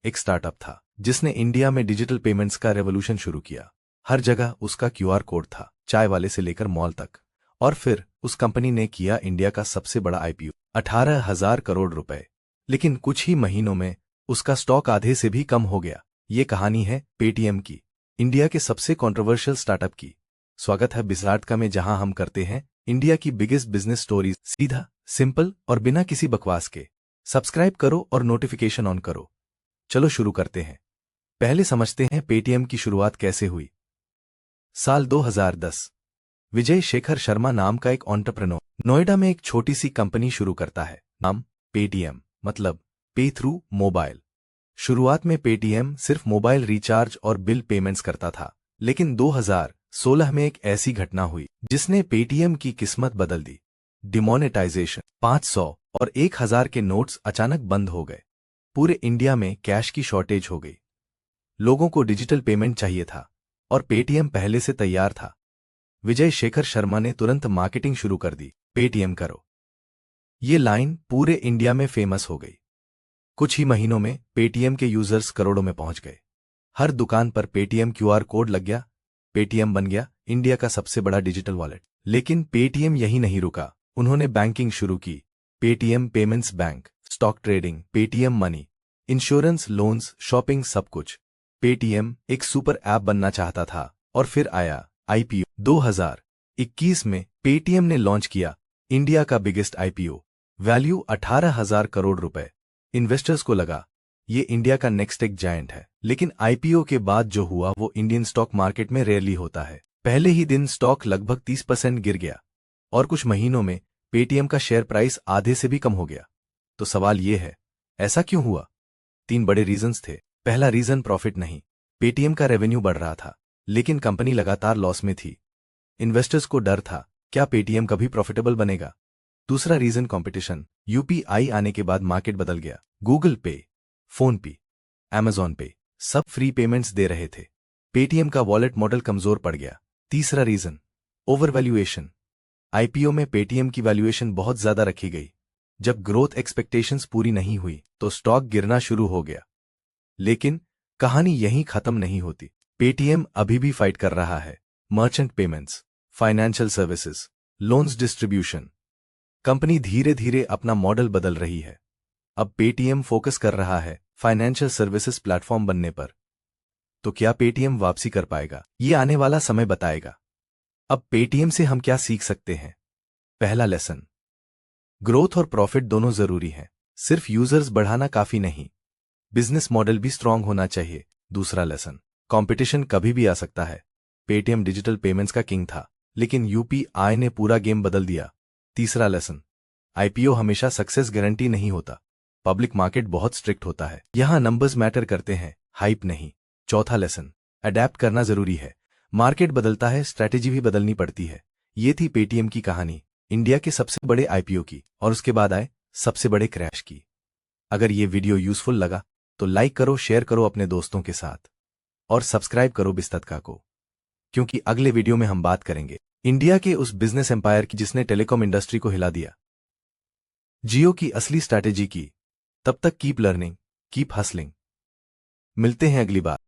एक स्टार्टअप था जिसने इंडिया में डिजिटल पेमेंट्स का रेवोल्यूशन शुरू किया। हर जगह उसका क्यूआर कोड था, चाय वाले से लेकर मॉल तक। और फिर उस कंपनी ने किया इंडिया का सबसे बड़ा आईपीओ, 18,000 करोड़ रुपए। लेकिन कुछ ही महीनों में उसका स्टॉक आधे से भी कम हो गया। ये कहानी है पेटीएम की, इंडिया के सबसे कंट्रोवर्शियल स्टार्टअप की। स्वागत है बिजराटका में, जहां हम करते हैं इंडिया की बिगेस्ट बिजनेस स्टोरीज सीधा, सिंपल और बिना किसी बकवास के। सब्सक्राइब करो और नोटिफिकेशन ऑन करो। चलो शुरू करते हैं। पहले समझते हैं पेटीएम की शुरुआत कैसे हुई। साल 2010। विजय शेखर शर्मा नाम का एक एंटरप्रेन्योर नोएडा में एक छोटी सी कंपनी शुरू करता है। नाम पेटीएम, मतलब पे थ्रू मोबाइल। शुरुआत में पेटीएम सिर्फ मोबाइल रिचार्ज और बिल पेमेंट्स करता था, लेकिन 2016 में एक ऐसी घटना हुई जिसने पेटीएम की किस्मत बदल दी। डिमोनेटाइजेशन। 500 और 1000 के नोट्स अचानक बंद हो गए। पूरे इंडिया में कैश की शॉर्टेज हो गई। लोगों को डिजिटल पेमेंट चाहिए था और पेटीएम पहले से तैयार था। विजय शेखर शर्मा ने तुरंत मार्केटिंग शुरू कर दी, पेटीएम करो। ये लाइन पूरे इंडिया में फेमस हो गई। कुछ ही महीनों में पेटीएम के यूजर्स करोड़ों में पहुंच गए। हर दुकान पर पेटीएम क्यूआर कोड लग गया। पेटीएम बन गया इंडिया का सबसे बड़ा डिजिटल वॉलेट। लेकिन पेटीएम यही नहीं रुका, उन्होंने बैंकिंग शुरू की। Paytm payments bank, stock trading, Paytm money, insurance, loans, shopping, सब कुछ। पेटीएम एक सुपर ऐप बनना चाहता था। और फिर आया आईपीओ। 2021 में पेटीएम ने लॉन्च किया इंडिया का बिगेस्ट आईपीओ, वैल्यू 18,000 करोड़ रुपए। इन्वेस्टर्स को लगा ये इंडिया का नेक्स्ट टेक जायंट है। लेकिन आईपीओ के बाद जो हुआ वो इंडियन स्टॉक मार्केट में रेयरली होता है। पहले ही दिन स्टॉक लगभग 30% गिर गया और कुछ महीनों में पेटीएम का शेयर प्राइस आधे से भी कम हो गया। तो सवाल ये है, ऐसा क्यों हुआ? 3 बड़े रीजंस थे। पहला रीजन प्रॉफिट नहीं। पेटीएम का रेवेन्यू बढ़ रहा था, लेकिन कंपनी लगातार लॉस में थी। इन्वेस्टर्स को डर था, क्या पेटीएम कभी प्रॉफिटेबल बनेगा? दूसरा रीजन कंपटीशन। यूपीआई आने के बाद मार्केट बदल गया। गूगल पे, फोन पे, अमेजॉन पे सब फ्री पेमेंट्स दे रहे थे। पेटीएम का वॉलेट मॉडल कमजोर पड़ गया। तीसरा रीजन ओवर वैल्यूएशन। आईपीओ में पेटीएम की वैल्यूएशन बहुत ज्यादा रखी गई। जब ग्रोथ एक्सपेक्टेशंस पूरी नहीं हुई तो स्टॉक गिरना शुरू हो गया। लेकिन कहानी यहीं खत्म नहीं होती। पेटीएम अभी भी फाइट कर रहा है। Merchant payments, financial services, loans distribution. Company धीरे धीरे अपना मॉडल बदल रही है। अब पेटीएम फोकस कर रहा है फाइनेंशियल सर्विसेज प्लेटफॉर्म बनने पर। तो क्या पेटीएम वापसी कर पाएगा? ये आने वाला समय बताएगा। अब पेटीएम से हम क्या सीख सकते हैं? पहला लेसन, ग्रोथ और प्रॉफिट दोनों जरूरी हैं। सिर्फ यूजर्स बढ़ाना काफी नहीं, बिजनेस मॉडल भी स्ट्रांग होना चाहिए। दूसरा लेसन, कंपटीशन कभी भी आ सकता है। पेटीएम डिजिटल पेमेंट्स का किंग था, लेकिन यूपीआई ने पूरा गेम बदल दिया। तीसरा लेसन, आईपीओ हमेशा सक्सेस गारंटी नहीं होता। पब्लिक मार्केट बहुत स्ट्रिक्ट होता है, यहां नंबर्स मैटर करते हैं, हाइप नहीं। चौथा लेसन, अडेप्ट करना जरूरी है। मार्केट बदलता है, स्ट्रैटेजी भी बदलनी पड़ती है। ये थी पेटीएम की कहानी, इंडिया के सबसे बड़े आईपीओ की, और उसके बाद आए सबसे बड़े क्रैश की। अगर ये वीडियो यूजफुल लगा तो लाइक करो, शेयर करो अपने दोस्तों के साथ, और सब्सक्राइब करो बिजराटका को, क्योंकि अगले वीडियो में हम बात करेंगे इंडिया के उस बिजनेस एम्पायर की जिसने टेलीकॉम इंडस्ट्री को हिला दिया, जियो की असली स्ट्रैटेजी की। तब तक कीप लर्निंग, कीप हसलिंग। मिलते हैं अगली बार।